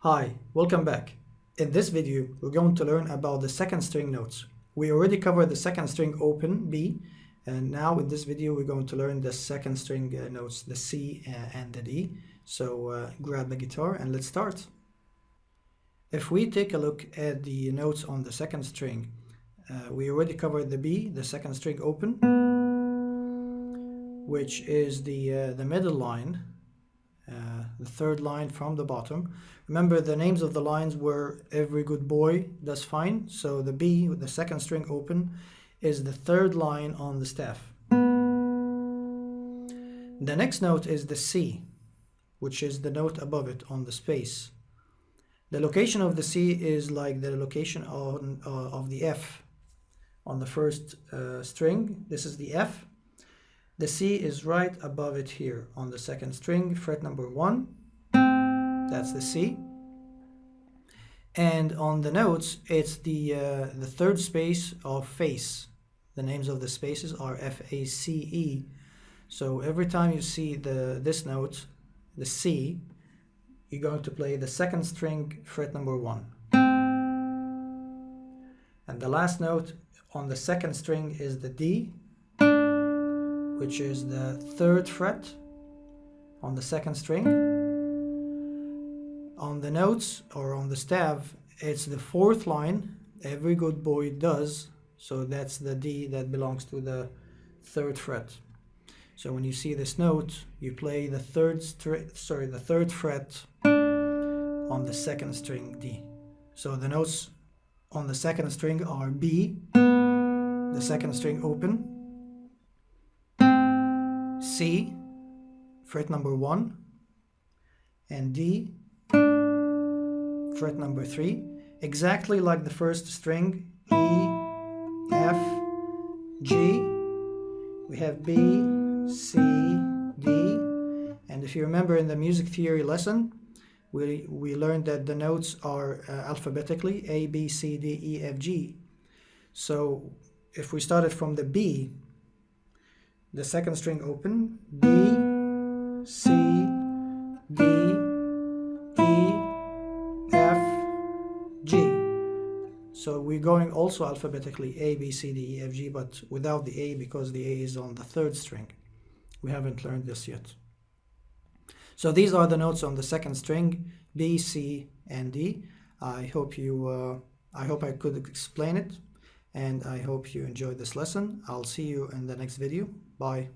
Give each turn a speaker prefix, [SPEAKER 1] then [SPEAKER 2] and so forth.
[SPEAKER 1] Hi, welcome back. In this video, we're going to learn about the second string notes. We already covered the second string open, B, and now in this video we're going to learn the second string notes, the C and the D. So grab the guitar and let's start. If we take a look at the notes on the second string, we already covered the B, the second string open, which is the middle line. The third line from the bottom. Remember, the names of the lines were Every Good Boy Does Fine. So the B, with the second string open, is the third line on the staff. The next note is the C, which is the note above it on the space. The location of the C is like the location of the F on the first string. This is the F. The C is right above it here on the second string, fret number 1. That's the C. And on the notes, it's the third space of face. The names of the spaces are F-A-C-E. So every time you see this note, the C, you're going to play the second string, fret number 1. And the last note on the second string is the D, which is the third fret on the second string. On the notes or on the staff, it's the fourth line, Every Good Boy Does, so that's the D that belongs to the third fret. So when you see this note, you play the third fret on the second string D. So the notes on the second string are B, the second string open, C, fret number 1, and D, fret number 3, exactly like the first string, E, F, G. We have B, C, D, and if you remember in the music theory lesson, we learned that the notes are alphabetically A, B, C, D, E, F, G. So if we started from the B, the second string open, B, C, D, E, F, G. So we're going also alphabetically A, B, C, D, E, F, G, but without the A because the A is on the third string. We haven't learned this yet. So these are the notes on the second string, B, C, and D. I hope I could explain it. And I hope you enjoyed this lesson. I'll see you in the next video. Bye.